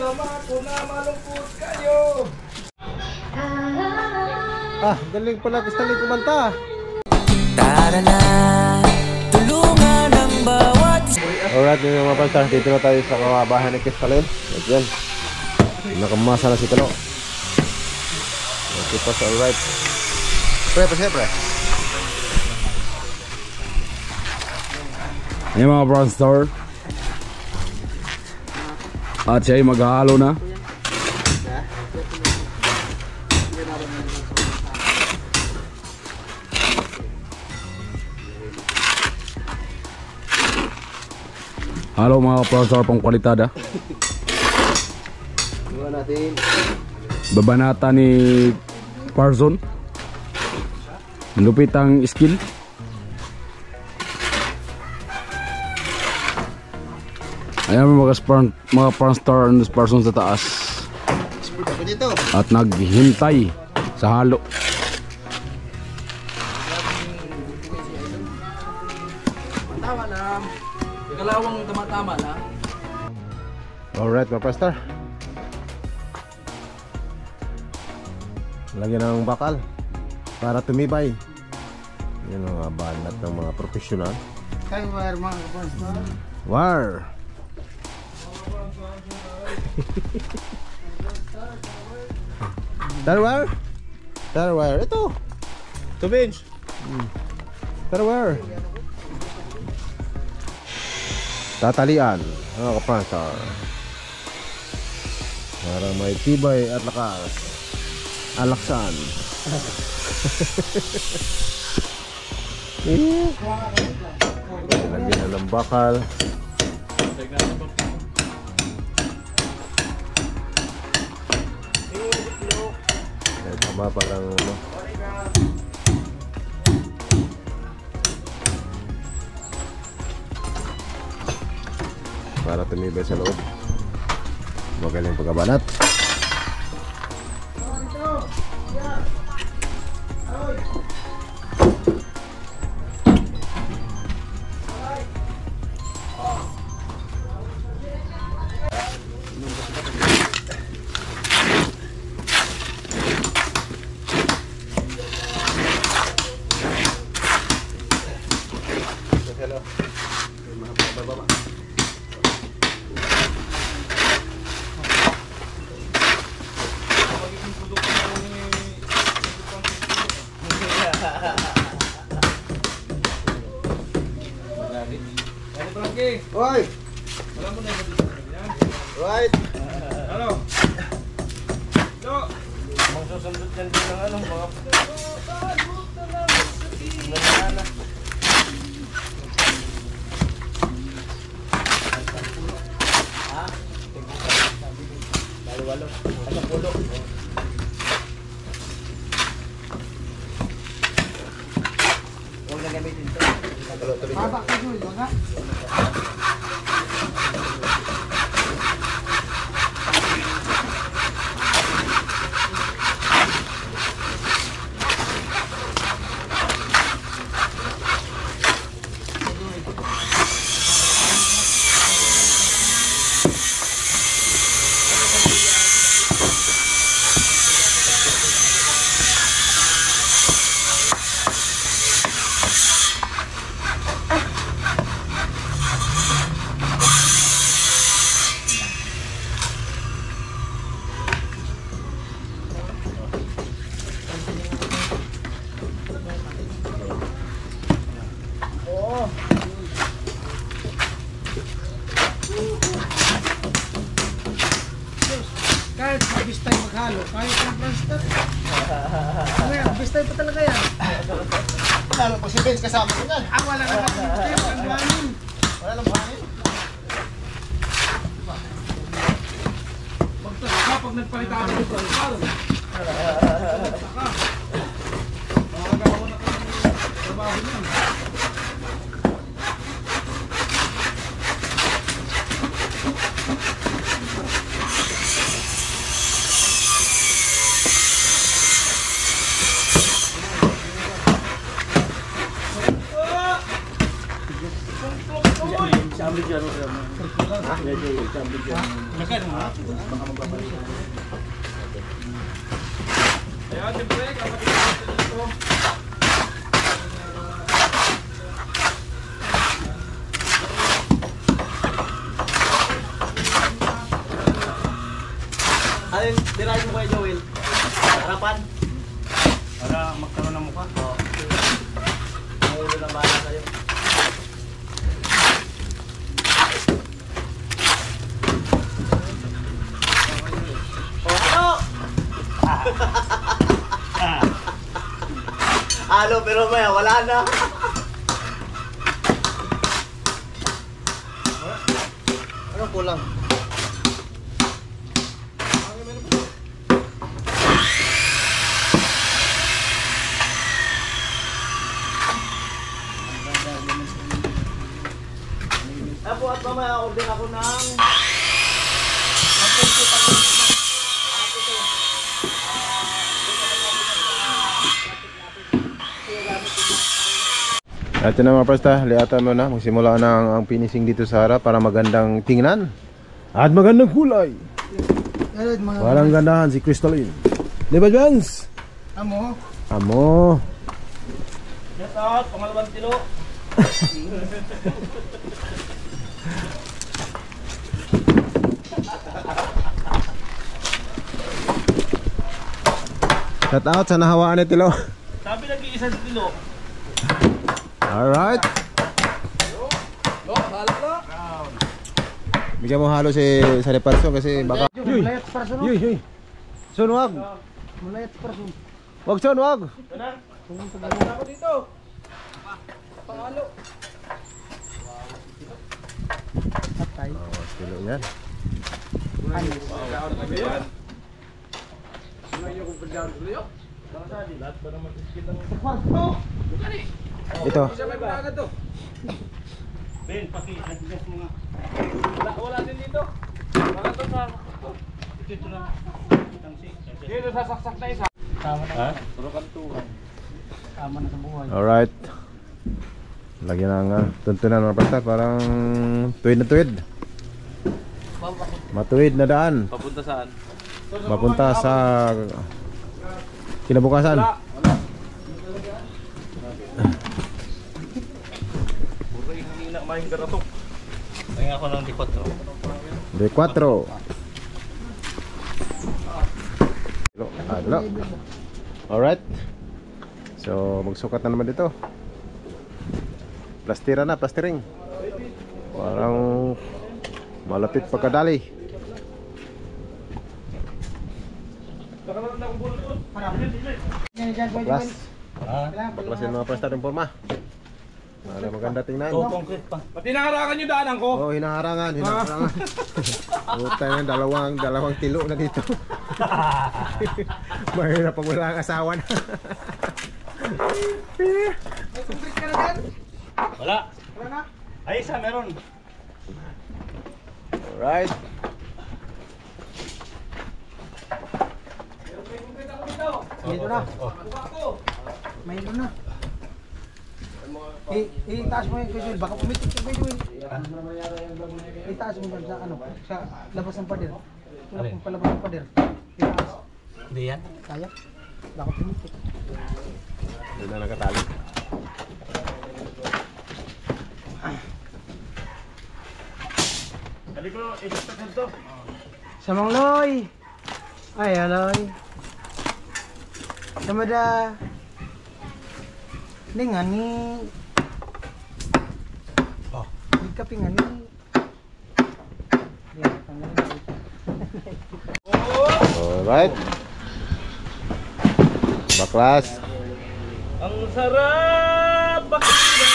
masama kung na malungkot kayo. Galing pala Stanley kumanta. Tara na, tulungan ang bawat isa. Alright mga kapatid, dito na tayo sa kabahan ni Kristalin. At yan, nakamasa na si Talo. Okay pa sa alright. Pre. Ayan mga brown store. At siya ay maghahalo na. Halo mga brown store pang kwalitad ha. Babanata ni Parson. Lupit ang skill. Ayan mga prawn star and person sa taas. At naghintay sa halo. Tama na. Kalawang tama na. Alright mga prawn star. Lagyan ng bakal para tumibay. Yan ang mga banat ng mga profesional. Kaya wire mga prawn star. Wire. Tarwire. Ito. 2 inch. Tarwire. Tatalian. Mga kapransar. Para may tibay at lakas. Alaksan. Lagyan na ng bakal. Tama parang ano. Para tumibay sa loob. Magaling pagkabanat. Oi! Wala mo na yung yan. Right! Ano? Ito! Magsusundot yan din ng ano, mga... Nanana. Ha? Walo-walo. Sa pulo. Huwag na gamitin ito. Babak ka doon, wag ha? Kahit mabistay maghalo, kahit ang pranstar. Mabistay pa talaga yan. Lalo po si Vince kasama ko yan. Wala na kapitip, ang buhanin. Wala lang buhanin. Pag nagpalitan mo ito, parang. Saka. Makagawa na ka ng trabaho niyan. Ayan, siyempre, kapatid natin dito. Alin, tirahin mo kayo, Joel. Harapan. Para magkaroon ng mukha. Oo. May ulo na bala kayo. Oh, Halo, pero maya, wala na. Ano kulang? Apo at mamaya order ako ng At yun na mga presta, liatan mo na. Magsimula na ang finishing dito sa harap para magandang tingnan. At magandang kulay. Walang gandahan si Crystalline. Di ba, Jans? Amo. Amo. Shout out, pangalawang tilo. Shout out sa nahawaan ni Tilo. Sabi nag-iisa sa tilo. Alright. Bigyan mo halo si sa reparasyon kasi baka Yuy. Son wag. Mulayat person. Wag son wag. Ako dito. Pangalo. Oh, kilo yan. Ito. Ben, paki-adjust mo nga. Wala din dito. Wala to sa... Dito lang. Dito sa saksak na isa. Tama na. Puro kantuhan. Tama na sa buhay. Alright. Lagyan ng tuntunan mga presta. Parang tuwid na tuwid. Matuwid na daan. Papunta saan? Mapunta sa kinabukasan. Puro hindi na maing garatok. Ngayon ako ng D4. D4. Dalo. Alright. So magsukat na naman dito. Plastira na, plastiring. Parang malapit pagkadali. Baklas. Baklasin mga presta ng forma. Para maganda tingnan. Concrete pa. Pati nakarangan yung daanan ko. Oh, hinaharangan. Puta na, dalawang tilo na dito. Mahirap pag wala ang asawa na. Wala. Wala na. Ay, isa meron. Alright. Dito na. Mayroon na. Itaas mo yung kuya Joel. Baka pumitik yung kuya Joel. Itaas mo ba sa ano? Sa labas ng pader. Tulad kung palabas ng pader. Itaas. Hindi yan? Kaya. Baka pumitik. Doon na nakatali. Kali ko, isasagad to. Samang Loy. Ay, aloy. Samada. Dengan ni. Oh. Di kapingan ni. Ya, tanggalin. Alright. Baklas. Ang sarap pakinggan.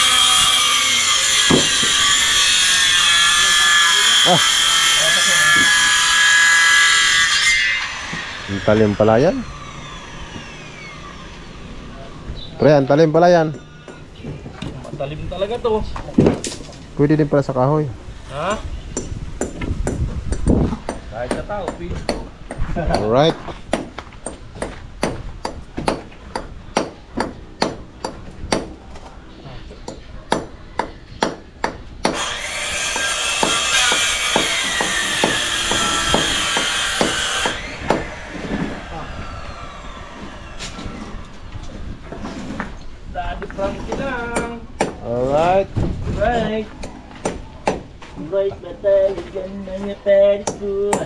Ang talim pala yan. Pre, ang talim pala yan. Matalim talaga to. Pwede din pala sa kahoy. Ha? Kahit sa tao, pwede. Alright. Bright. Bright na talagang mga pedicure.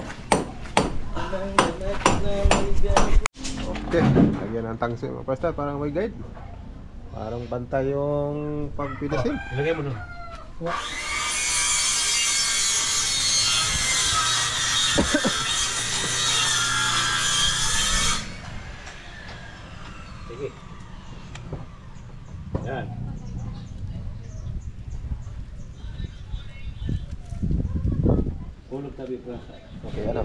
Okay, lagyan ng tangsi mga pastor, parang may guide. Parang bantay yung pagpinisin. Ilagay mo nun. Sige. Yan. Hulog tabi pa. Okay, ano?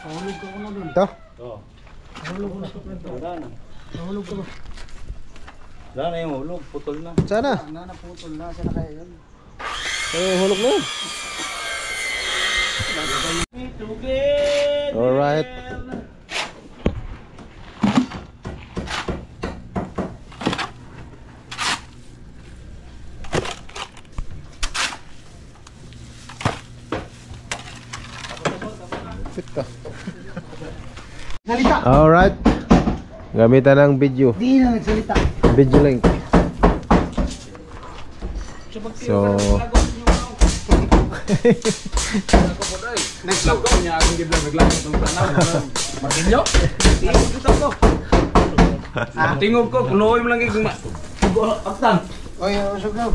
Nahulog ka ko na dun. Ito? Oo. Nahulog ko na sa kwento. Wala na. Nahulog ka ba? Wala na yung hulog. Putol na. Sana? Naputol na. Saan na kaya yun? Hulog na yun. Alright. Ito. Salita! Alright. Gamitan ng video. Di na nagsalita. Video link. So, Naglagaw niya akong giblang naglagaw ng tanaw. Martilyo? Tingog ko, kunoy mo lang yung aktan. Oy, usog daw.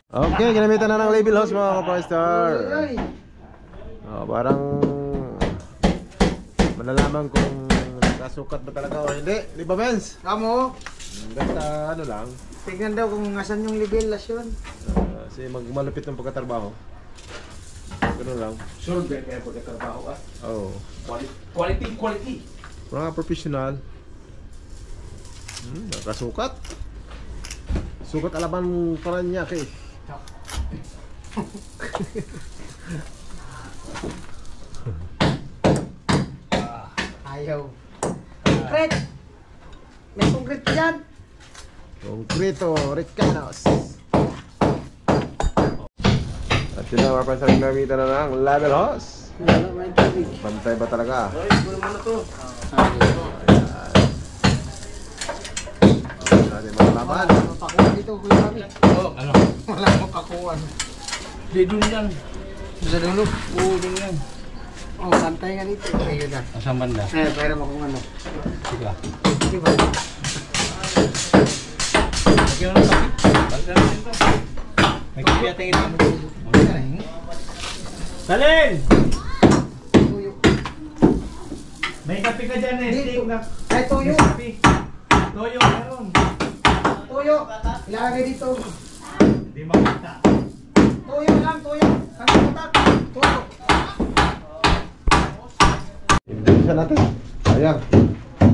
okay, ginamitan na ng label host mga ka-Star. Oy, Parang malalaman kung kasukat ba talaga o hindi. Di ba, Benz? kamo. Basta ano lang, Tignan daw kung asan yung nivelasyon. kasi malupit ng pagkatrabaho. Ganun lang. Sure, kaya pagkatrabaho ka. Oh. Quality. Mga professional. Nakasukat. Sukat alaban Paranaque. Ayaw. Concrete! May concrete ka dyan? Konkreto, Ricanos. At yun na mga pansang ginamitan na ng level host. Wala may tubig. Pantay ba talaga? Natin malalaman. Pakuha dito, Kuya Kami. Ano? Wala mo pakuha. Di dun yan. Sa dulo. Oo, dun yan. Oh, pantay nga dito. Ayun na. Asang banda? Pwede mo kung ano. Sige. Di ba? Lagyan mo ng kape. Basta na rin to. May kape at tingin mo. Salin! Tuyo. May kape ka dyan eh. Dito. Steak na. Ay, tuyo. Kape. Toyo meron. Tuyo. Ilagay dito. Hindi makita. Tuyo lang, tuyo. Ano katak? Tuyo. Ibisan natin. Ayan.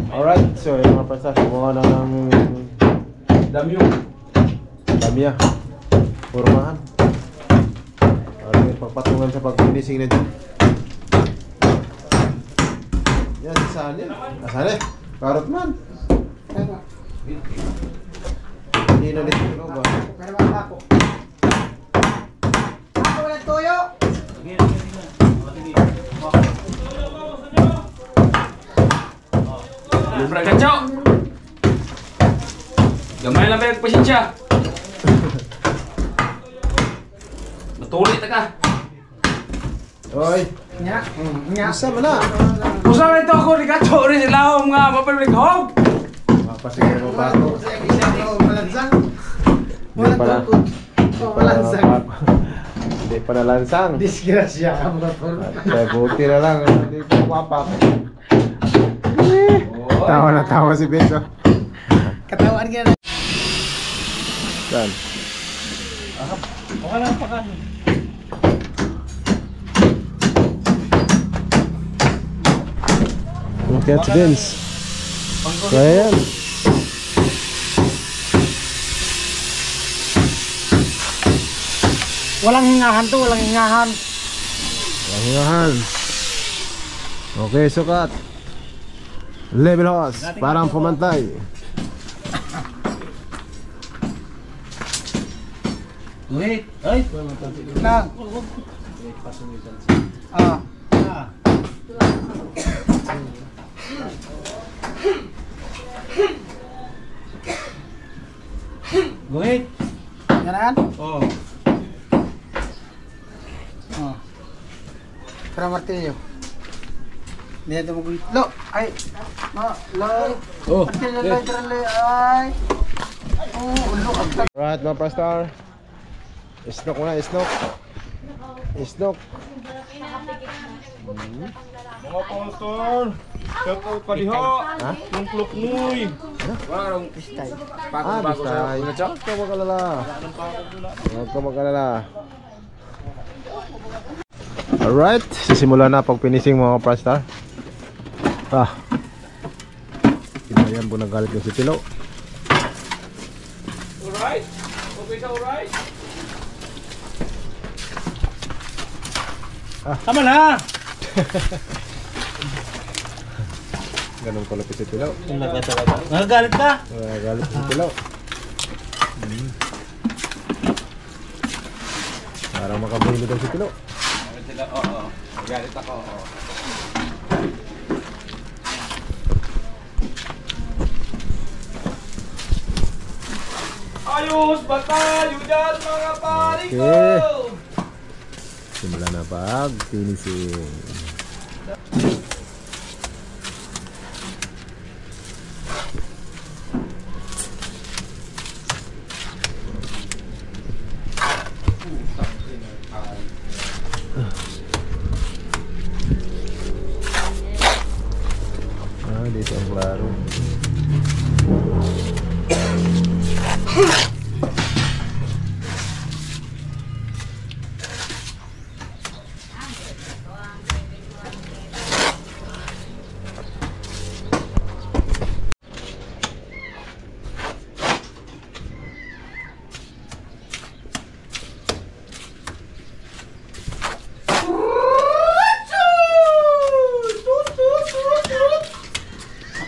Alright, so yung mga pansang gumawa na ng Damyo. damya. Formahan. Para yung pagpatungan sa pag-finishing na dyan. Yan, saan yan? Asan eh? Karot man. Ano? Hindi na dito. Ano ba? Pero mga ako. Ako wala tuyo. Libre ka, Chow! Gamay lang ba yung pasensya? Matulit ka. Oy, Nya. Nya. isa mo na. Usa na ito ako, ni Kacho rin sila akong nga mapalilig hog. Mapasigay mo ba ito? Malansang. Hindi pala. Malansang. Hindi pa nalansang. Disgrasya ka mga tol. Kaya buti na lang. Hindi ko mapak. Tawa na tawa si Benzo. Katawan ka na. Saan? Okay lang pa kan. Okay, at Benz. Kaya yan. Walang hingahan to, walang hingahan. Pahingahan. Okay, sukat. Level host. Parang pumantay. Wait, ay. Lang. Ah. Wait. Ganaan? Oo. Oh. Para martilyo. Hindi natin mag-ulit. Lo! Ay! Loy! Oh, Martilyo, loy, loy, ay! Oh, ulo, agtag. Alright mga Prastar. Isnok muna, isnok. Isnok. Mga pastor, shout out pa diha. Ha? Yung klok nuy. Ah, basta. Huwag ka mag-alala. Huwag ka mag-alala. Alright, sisimula na pag finishing mga Prastar. Pinayan po nagalit yung si Tilo. Alright? Okay sa alright? Tama na! Ganun pala si Tilo. Nagagalit ka? Nagalit si Tilo. Parang makabili daw si Tilo. Oo. Galit ako. Oo. Ayos ba tayo dyan mga pari ko? Okay. Simula na pag finishing. Dito ang klaro.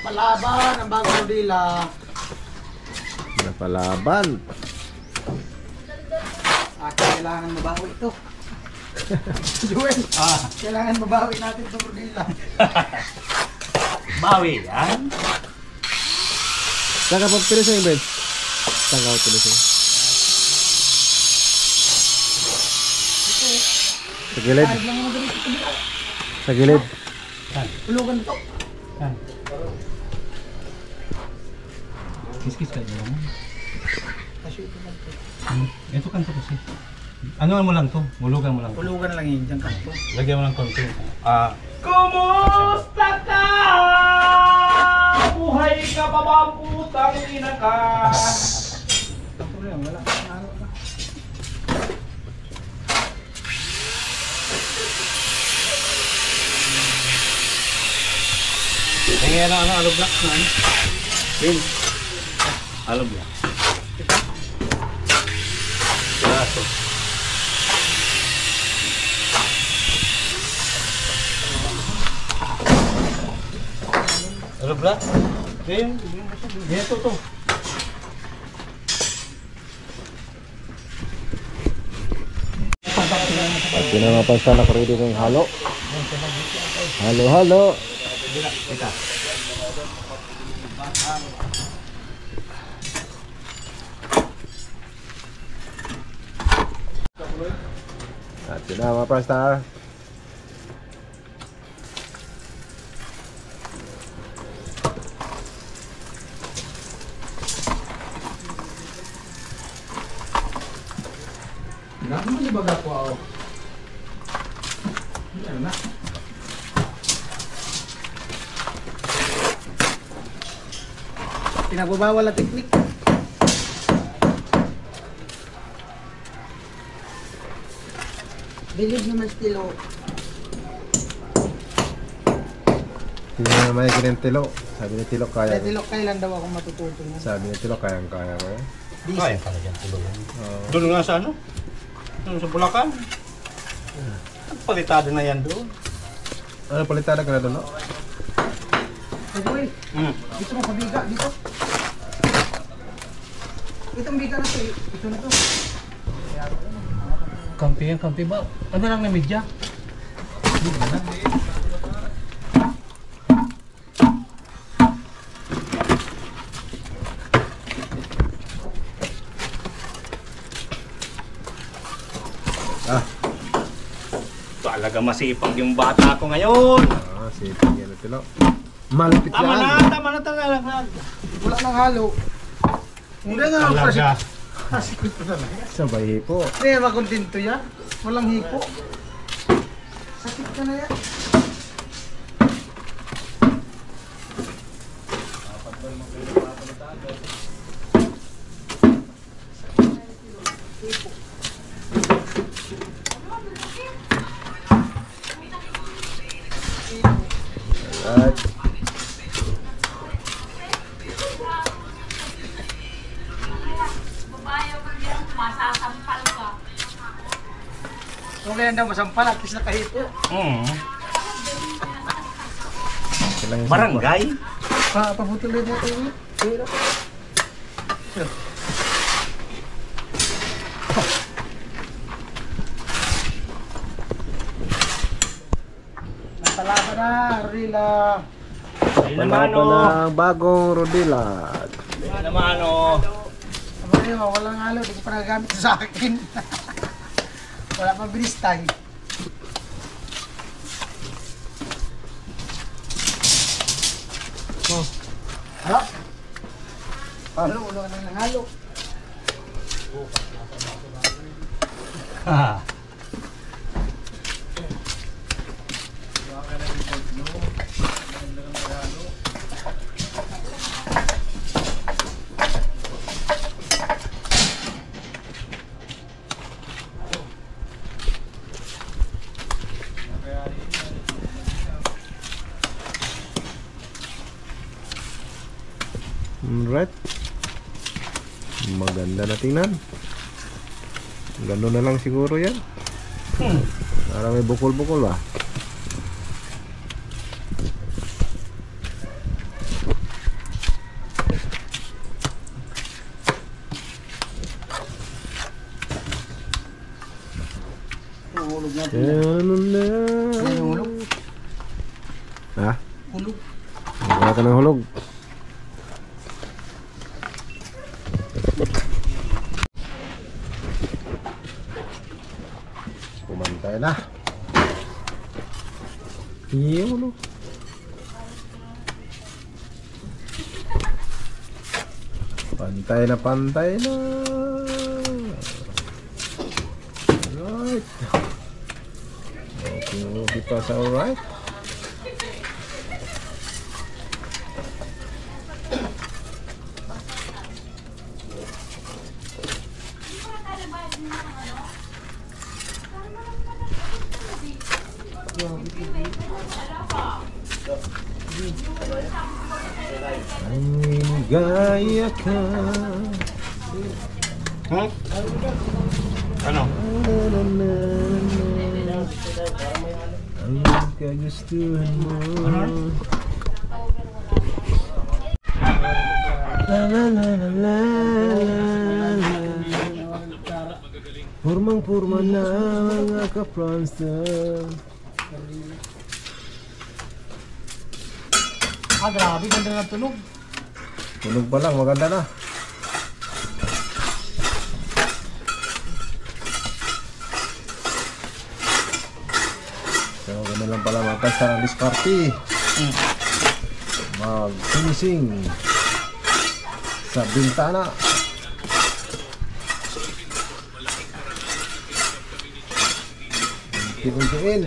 Napalaban ang bagong dila. Napalaban. Kailangan mabawi ito. Joel, kailangan mabawi natin itong rodila. Bawi yan. Saan ka pa pinising, Ben? Saan ka pa pinising? Sa gilid? Sa gilid? Ulugan ito. Kiskis ka dyan. Ito kanto kasi. Ano mo lang to? Mulugan mo lang to. Ulugan lang yun dyan kanto. Lagyan mo lang konti. Kumusta ka? Buhay ka pa ba ang putang ina ka? Wala. Tingnan ano alo block na. Bin. Alo block. Braso. Alo block. Bin. Dito to. Pag pinamapansa na ready ng halo. Halo. At yun na mga Prastar. Hindi mo libaga ko ako. Ano na? Pinagbabawal na teknik. Bilib naman stilo. Hindi na naman yung Tilo. Sabi ni Tilo kaya. Tilo, kailan daw ako matututo na? Sabi ni Tilo kayang-kaya ko. Kaya pala dyan tulungan. Doon nga sa ano? Doon sa Bulacan. Palitado na yan doon. Ano palitada ka na doon, no? Hey boy, dito mo pabiga, dito. Itong biga na to, ito na to. Kampi ba? Ano lang na media? Ah. Talaga masipag yung bata ko ngayon. Ah, sipag yan ito lang. Malapit Tama yan. na talaga. Wala nang halo. Hindi nga ako Talaga. Kasikot pa talaga. Sabay hipo. Hindi nga makontento yan. Walang hipo. Sakit ka na yan. Alright. Kung kaya daw masampal, at least nakahipo. Kailangan yung Barangay? Pabutol rin natin yun. Pero, napalaban na, Rila. Ayun naman Wala pa o. ng bagong rodila. Ayun naman o. Aba yun, walang halo, di ko pa nagagamit sa akin. Wala pa binistay. Oh. Halo? Halo, ulo ka ng halo. Alright. Maganda na tingnan. Ganun na lang siguro yan. Para may bukol-bukol ba? Hulog natin. Ganun na. Hulog. Ha? Hulog. Wala ka ng hulog. Pumantay na. Yun. Pantay na, pantay na. Alright. Okay pa sa alright. Ang gaya ka. Ano? Ang kagustuhan mo. La la la la la la. Purmang-purma na mga ka-Franston. Ah, grabe, ganda na tunog. Tunog pa lang, maganda na. So, ganda lang pala mga pasta ng diskarte. Mag-finishing sa bintana. Unti-untiin.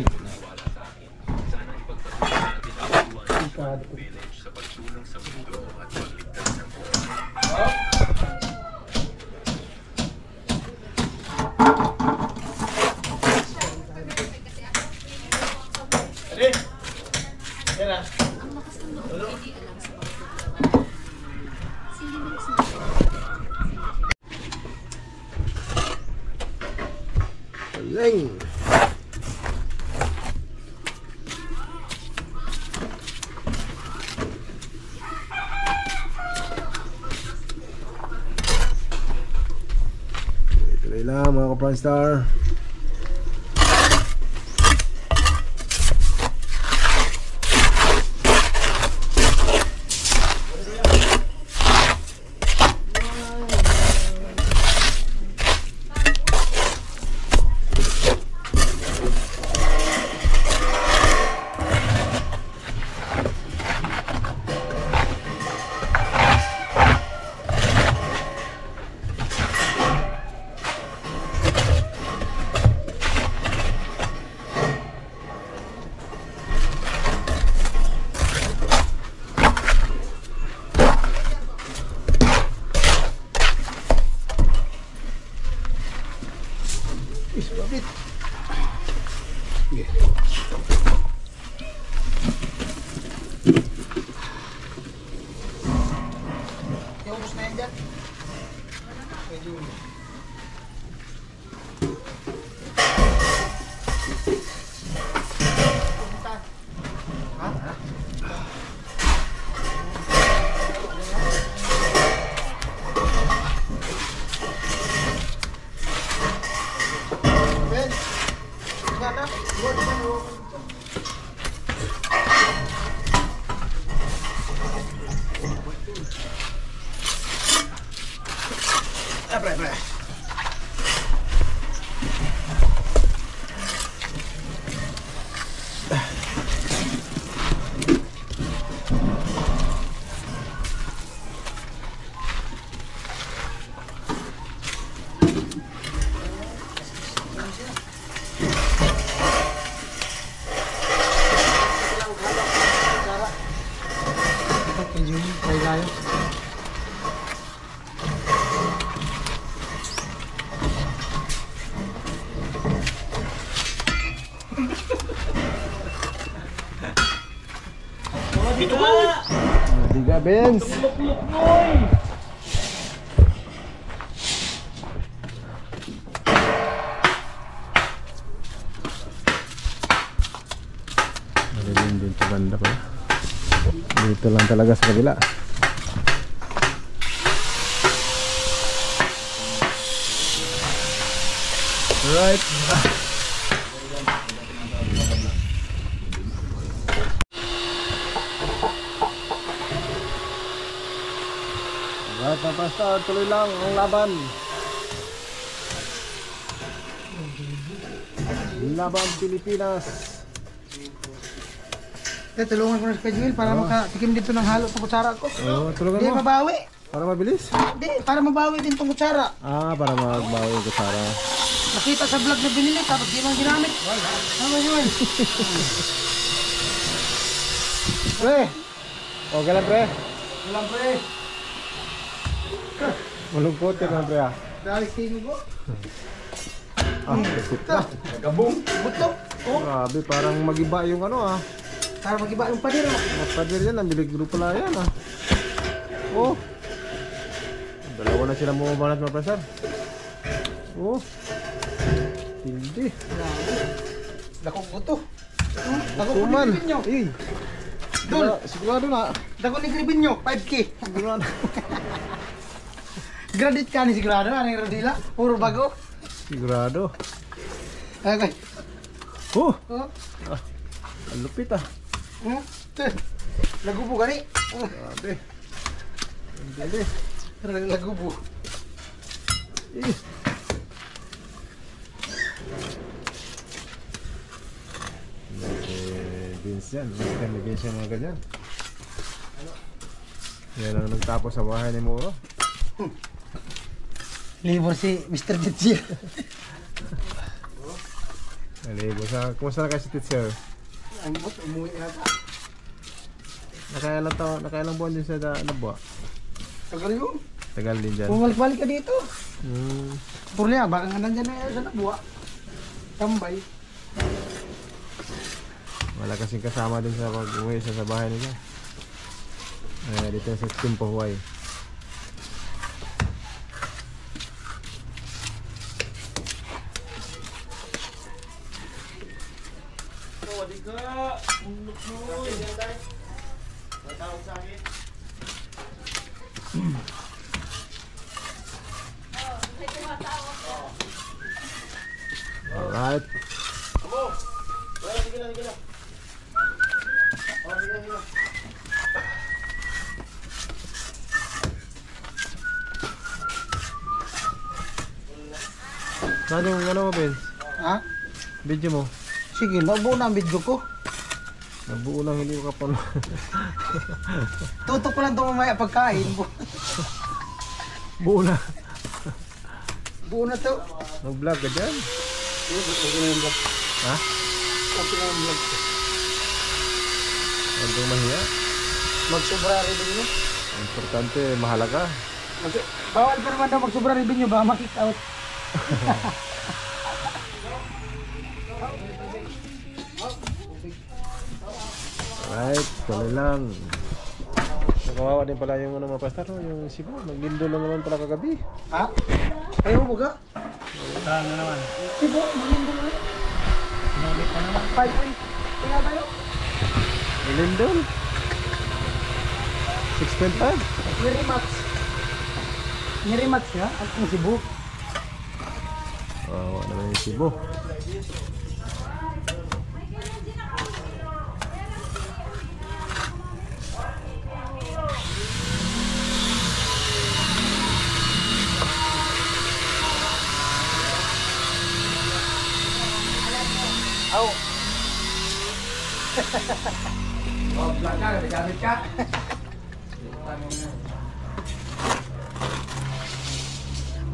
Galing. Tuloy lang mga ka-Franstar. Isbabit. Ubus na yan dyan. Medyo. Ben, gana, buat dulu. Pre. Medyo try tayo. Diga Benz. Madilim din sa banda ko. Dito lang talaga sa kabila. Right. Right, Pastor, tuloy lang ang laban. Laban Pilipinas. Tulungan ko na si Pedro para makatikim dito ng halo sa kutsara ko. Oh, tulungan Hindi mo. mabawi. Para mabilis. Hindi, para mabawi din tong kutsara. Ah, para magbawi ko para. Nakita sa vlog na binili tapos di man ginamit. Ano yun? Pre. Okay lang, pre. Walang pre. Malungkot yan, pre. Dahil tingin ko. Kapit na. Buto. Oh, Grabe, parang magiba yung ano ah. para mag-iba yung pader. Magpadir yan, nabilig grupo pala yan ah. Oh. Dalawa na sila bumabanat mga presar. Oh. Hindi. Dakong buto. Dakong Kuman. kulibin nyo. Ay. Dul. Sigurado na. Dakong kulibin nyo. 5K. Sigurado. Gradit ka ni sigurado. Ano yung rodila? Puro bago. Sigurado. Okay. Oh. Oh. Ang lupit ah. Lagubo gani. Grabe. Ang dali. Lagubo. Eh. Vince yan. Last time ni Vince yung mga ganyan. Yan ang nagtapos sa bahay ni Muro. Libor si Mr. Ditsia. Nalibo sa... Kumusta na kayo si teacher? Ang bot, umuwi na pa. Nakailang buwan din sa nabuwa. Tagal yun. Tagal din dyan. Bumalik-balik ka dito. Hmm. Puro niya, baka nga nandyan na sa nabuwa. Tambay. Wala kasing kasama din sa pag-uwi sa bahay nila. Dito sa Timpo, Hawaii. Alright. Saan yung ano mo, Ben? Ha? Video mo? Sige, nabuo na ang video ko. Nabuo lang, hindi ko kapano. Tutok ko lang ito mamaya pagkain. Buo na. Buo na to. Nag-vlog ka dyan? Ha? Huwag kang mahiya. Magsobra rin nyo. Importante, mahalaga. Bawal pa naman daw magsobra rin nyo, baka makik out. Tuloy lang. Nakawawa din pala yung mga pastor, no? Yung Cebu. Naglindo lang naman pala kagabi. Ha? Ayaw mo ba? Saan na naman? Sibo, malindo na. Sinabit pa naman. 5 points. Tingnan tayo. Lindol. 6.5. Nirimax siya at ang Cebu. Kawawa naman yung Cebu. Oh, vlog ka, nagamit ka.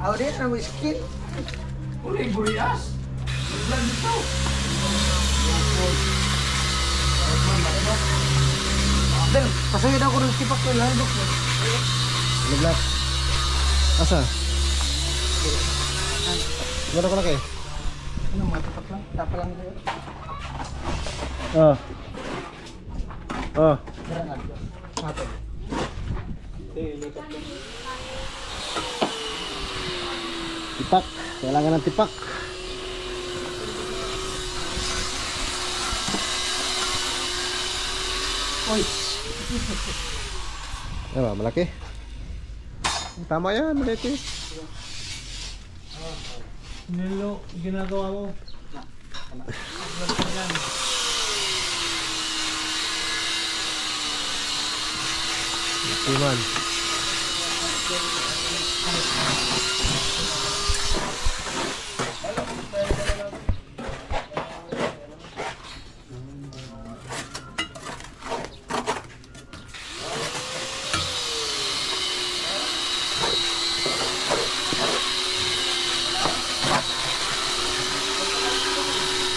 Ako din, ang skin. Uli, burias. Vlog dito. Del, pasawid ako ng sipak ko lang. Ano black? Asa? Gano'n ka laki? Ano, matapak lang. Tapa lang ito. Ah. Ah. Garangan. Matap. Tipak. Kailangan ng tipak. Oy, Ano ba? Malaki? Tama yan, malaki. Nilo, ginagawa mo. Iman.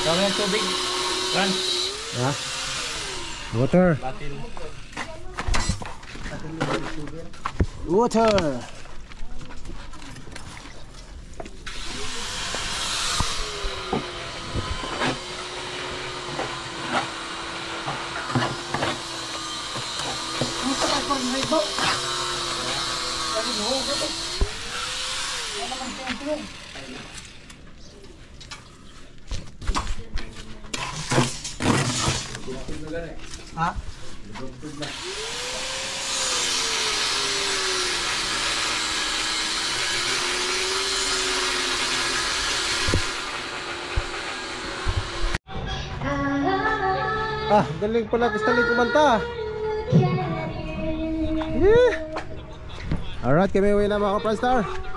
Kami ang tubig. Ran. Ha? Water. Batil. Water. ang sakay ko rin ito. Ha? Ah, galing pala Crystalline kumanta. Yeah. Alright, kami uwi na mga ka-Pranstar.